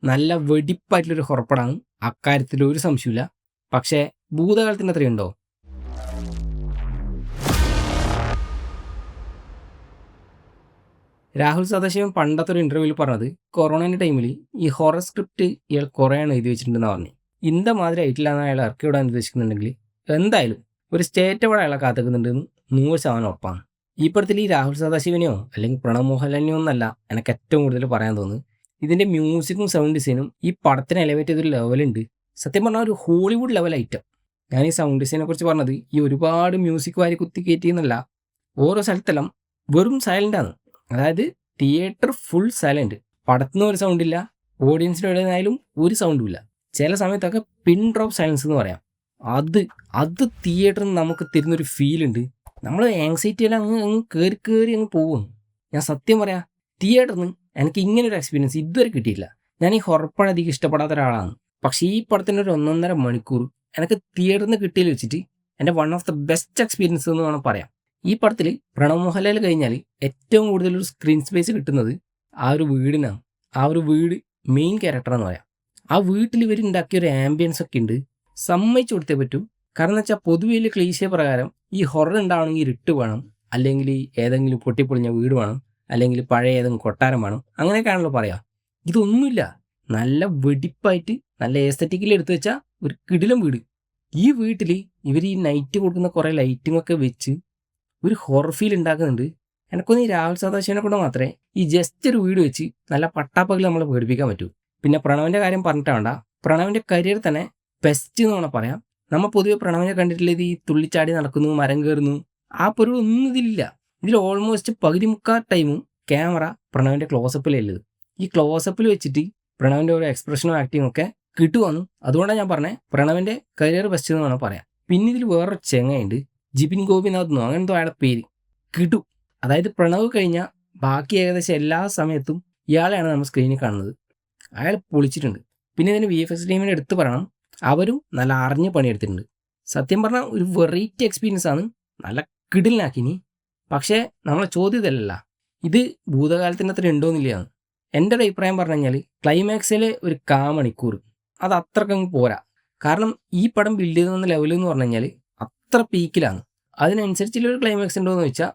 നല്ല വെടിപ്പായിട്ടുള്ളൊരു ഹൊറപ്പടാണ്. അക്കാര്യത്തിൽ ഒരു സംശയമില്ല. പക്ഷേ ഭൂതകാലത്തിൻ്റെ അത്രയുണ്ടോ? രാഹുൽ സദാശിവൻ പണ്ടത്തെ ഒരു ഇന്റർവ്യൂവിൽ പറഞ്ഞത് കൊറോണയുടെ ടൈമിൽ ഈ ഹൊറർ സ്ക്രിപ്റ്റ് ഇയാൾ കുറേയാണ് എഴുതി വെച്ചിട്ടുണ്ടെന്ന് പറഞ്ഞു. ഇന്ത മാതിരി ആയിട്ടില്ല എന്ന് അയാൾ ഇറക്കി വിടാൻ ഉദ്ദേശിക്കുന്നുണ്ടെങ്കിൽ എന്തായാലും ഒരു സ്റ്റേറ്റ് അവിടെ അയാളെ കാത്തുക്കുന്നുണ്ടെന്ന് 100% ഉറപ്പാണ്. ഈ പടത്തിൽ ഈ രാഹുൽ സദാശിവനെയോ അല്ലെങ്കിൽ പ്രണവ് മോഹൻലാലിനെയോ ഒന്നല്ല എനിക്ക് ഏറ്റവും കൂടുതൽ പറയാൻ തോന്നുന്നത്. ഇതിൻ്റെ മ്യൂസിക്കും സൗണ്ട് ഡിസൈനും ഈ പടത്തിന് എലവേറ്റ് ചെയ്തൊരു ലെവലുണ്ട്. സത്യം പറഞ്ഞാൽ ഒരു ഹോളിവുഡ് ലെവൽ ഐറ്റം. ഞാൻ ഈ സൗണ്ട് ഡിസൈനെ കുറിച്ച് പറഞ്ഞത് ഈ ഒരുപാട് മ്യൂസിക് വാരി കുത്തി കയറ്റിയെന്നല്ല, ഓരോ സ്ഥലത്തെല്ലാം വെറും സൈലൻ്റാണ്. അതായത് തിയേറ്റർ ഫുൾ സൈലൻറ്റ്. പടത്തുനിന്ന് ഒരു സൗണ്ടില്ല, ഓഡിയൻസിൻ്റെ ഇടയിലായാലും ഒരു സൗണ്ടും ഇല്ല. ചില സമയത്തൊക്കെ പിൻ ഡ്രോപ്പ് സൈലൻസ് എന്ന് പറയാം. അത് തിയേറ്ററിൽ നിന്ന് നമുക്ക് തരുന്നൊരു ഫീലുണ്ട്. നമ്മൾ ആങ്സൈറ്റി എല്ലാം അങ്ങ് കയറി അങ്ങ് പോകും. ഞാൻ സത്യം പറയാം, തിയേറ്ററിൽ നിന്ന് എനിക്ക് ഇങ്ങനെ ഒരു എക്സ്പീരിയൻസ് ഇതുവരെ കിട്ടിയില്ല. ഞാൻ ഈ ഹൊറപ്പടം അധികം ഇഷ്ടപ്പെടാത്ത ഒരാളാണ്. പക്ഷേ ഈ പടത്തിൻ്റെ ഒരു 1.5 മണിക്കൂർ എനിക്ക് തിയേറ്ററിൽ നിന്ന് കിട്ടിയതിൽ വെച്ചിട്ട് എൻ്റെ one of the best experience എന്ന് വേണം പറയാം. ഈ പടത്തിൽ പ്രണവ് മോഹൻലാൽ കഴിഞ്ഞാൽ ഏറ്റവും കൂടുതൽ ഒരു സ്ക്രീൻ സ്പേസ് കിട്ടുന്നത് ആ ഒരു വീടിനാണ്. ആ ഒരു വീട് മെയിൻ ക്യാരക്ടറാന്ന് പറയാം. ആ വീട്ടിൽ ഇവർ ഉണ്ടാക്കിയ ഒരു ആംബിയൻസ് ഒക്കെ ഉണ്ട്, സമ്മതിച്ചു കൊടുത്തേ പറ്റൂ. കാരണം എന്ന് വെച്ചാൽ പൊതുവെ ക്ലീശ പ്രകാരം ഈ ഹൊറർ ഉണ്ടാവണമെങ്കിൽ ഇരുട്ട് വേണം, അല്ലെങ്കിൽ ഏതെങ്കിലും പൊട്ടിപ്പൊളിഞ്ഞ വീട് വേണം, അല്ലെങ്കിൽ പഴയ ഏതെങ്കിലും കൊട്ടാരം വേണം, അങ്ങനെയൊക്കെയാണല്ലോ പറയാം. ഇതൊന്നുമില്ല. നല്ല വെടിപ്പായിട്ട് നല്ല എസ്തറ്റിക്കലി എടുത്തു വെച്ചാൽ ഒരു കിടിലം വീട്. ഈ വീട്ടിൽ ഇവർ ഈ നൈറ്റ് കൊടുക്കുന്ന കുറേ ലൈറ്റിംഗ് ഒക്കെ വെച്ച് ഒരു ഹൊറർ ഫീൽ ഉണ്ടാക്കുന്നുണ്ട്. എനിക്കൊന്ന് ഈ രാഹുൽ സദാശിവനെ കൊണ്ട് മാത്രമേ ഈ ജസ്റ്റ് ഒരു വീട് വെച്ച് നല്ല പട്ടാപ്പകൽ നമ്മളെ പേടിപ്പിക്കാൻ പറ്റൂ. പിന്നെ പ്രണവിൻ്റെ കാര്യം പറഞ്ഞിട്ട് വേണ്ട, പ്രണവിൻ്റെ കരിയർ തന്നെ ബെസ്റ്റ് എന്ന് വേണം പറയാം. നമ്മൾ പൊതുവെ പ്രണവിനെ കണ്ടിട്ടുള്ളത് ഈ തുള്ളിച്ചാടി നടക്കുന്നു, മരം കയറുന്നു, ആ പൊരുൾ ഒന്നും ഇതിലില്ല. ഇതിൽ ഓൾമോസ്റ്റ് പകുതി മുക്കാൽ ടൈമും ക്യാമറ പ്രണവിൻ്റെ ക്ലോസപ്പിലുള്ളത്. ഈ ക്ലോസപ്പിൽ വെച്ചിട്ട് പ്രണവിൻ്റെ ഒരു എക്സ്പ്രഷനും ആക്ടിങ്ങും ഒക്കെ കിട്ടുവാണ്. അതുകൊണ്ടാണ് ഞാൻ പറഞ്ഞത് പ്രണവിൻ്റെ കരിയർ ബെസ്റ്റ് എന്ന് വേണം പറയാം. പിന്നെ ഇതിൽ വേറൊരു ചെങ്ങയുണ്ട്, ജിബിൻ ഗോപിനാഥ് എന്നോ അങ്ങനത്തെ അയാളുടെ പേര് കിടു. അതായത് പ്രണവ് കഴിഞ്ഞാൽ ബാക്കി ഏകദേശം എല്ലാ സമയത്തും ഇയാളെയാണ് നമ്മൾ സ്ക്രീനിൽ കാണുന്നത്. അയാൾ പൊളിച്ചിട്ടുണ്ട്. പിന്നെ ഇതിന് VFX ടീമിനെ എടുത്ത് പറയണം, അവരും നല്ല അറിഞ്ഞ് പണിയെടുത്തിട്ടുണ്ട്. സത്യം പറഞ്ഞാൽ ഒരു വെറൈറ്റി എക്സ്പീരിയൻസ് ആണ്, നല്ല കിടിലിനാക്കിനി. പക്ഷേ നമ്മളെ ചോദ്യം ഇതല്ല, ഇത് ഭൂതകാലത്തിൻ്റെ അത്ര ഉണ്ടോയെന്നില്ലയാണ്. എൻ്റെ ഒരു അഭിപ്രായം പറഞ്ഞു കഴിഞ്ഞാൽ ക്ലൈമാക്സിലെ ഒരു 1/4 മണിക്കൂർ അത് അത്രക്കങ്ങ് പോരാ. കാരണം ഈ പടം ബിൽഡ് ചെയ്ത് വന്ന ലെവൽ എന്ന് പറഞ്ഞു കഴിഞ്ഞാൽ അത്ര പീക്കിലാണ്. അതിനനുസരിച്ചുള്ളൊരു ക്ലൈമാക്സ് ഉണ്ടോ എന്ന് ചോദിച്ചാൽ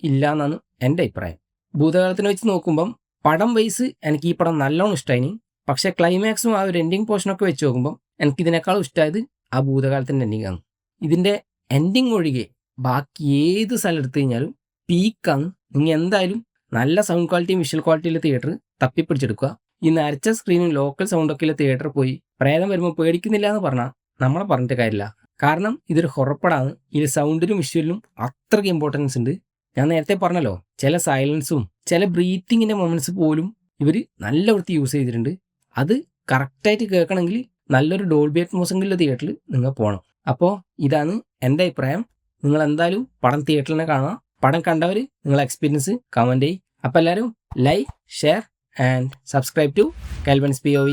ഇല്ല എന്നാണ് എൻ്റെ അഭിപ്രായം. ഭൂതകാലത്തിനെ വെച്ച് നോക്കുമ്പം പടം വൈസ് എനിക്ക് ഈ പടം നല്ലോണം ഇഷ്ടമായി. പക്ഷേ ക്ലൈമാക്സും ആ ഒരു എൻഡിങ് പോർഷനൊക്കെ വെച്ച് നോക്കുമ്പം എനിക്കിതിനേക്കാളും ഇഷ്ടമായത് ആ ഭൂതകാലത്തിൻ്റെ എൻഡിങ്ങാണ്. ഇതിൻ്റെ എൻഡിങ് ഒഴികെ ബാക്കി ഏത് സ്ഥലം എടുത്തു കഴിഞ്ഞാലും പീക്കാണ്. നിങ്ങൾ എന്തായാലും നല്ല സൗണ്ട് ക്വാളിറ്റിയും വിഷ്വൽ ക്വാളിറ്റിയിലെ തിയേറ്റർ തപ്പിപ്പിടിച്ചെടുക്കുക. ഈ നരച്ച സ്ക്രീനും ലോക്കൽ സൗണ്ടൊക്കെ ഉള്ള തിയേറ്ററിൽ പോയി പ്രേതം വരുമ്പോൾ പേടിക്കുന്നില്ല എന്ന് പറഞ്ഞാൽ നമ്മളെ പറഞ്ഞിട്ട് കാര്യമില്ല. കാരണം ഇതൊരു ഹൊറപ്പടാണ്. ഇതിൽ സൗണ്ടിനും വിഷ്വലിനും അത്രയ്ക്ക് ഇമ്പോർട്ടൻസ് ഉണ്ട്. ഞാൻ നേരത്തെ പറഞ്ഞല്ലോ, ചില സൈലൻസും ചില ബ്രീത്തിങ്ങിൻ്റെ മൊമെൻറ്റ്സ് പോലും ഇവർ നല്ല വൃത്തി യൂസ് ചെയ്തിട്ടുണ്ട്. അത് കറക്റ്റായിട്ട് കേൾക്കണമെങ്കിൽ നല്ലൊരു ഡോൾബി അറ്റ്മോസിലുള്ള തിയേറ്ററിൽ നിങ്ങൾ പോകണം. അപ്പോൾ ഇതാണ് എൻ്റെ അഭിപ്രായം. നിങ്ങൾ എന്തായാലും പടം തിയേറ്ററിൽ തന്നെ കാണുക. പടം കണ്ടവർ നിങ്ങളെ എക്സ്പീരിയൻസ് കമൻറ്റ് ചെയ്യും. അപ്പോൾ എല്ലാവരും like, share and subscribe to Kelvin's POV.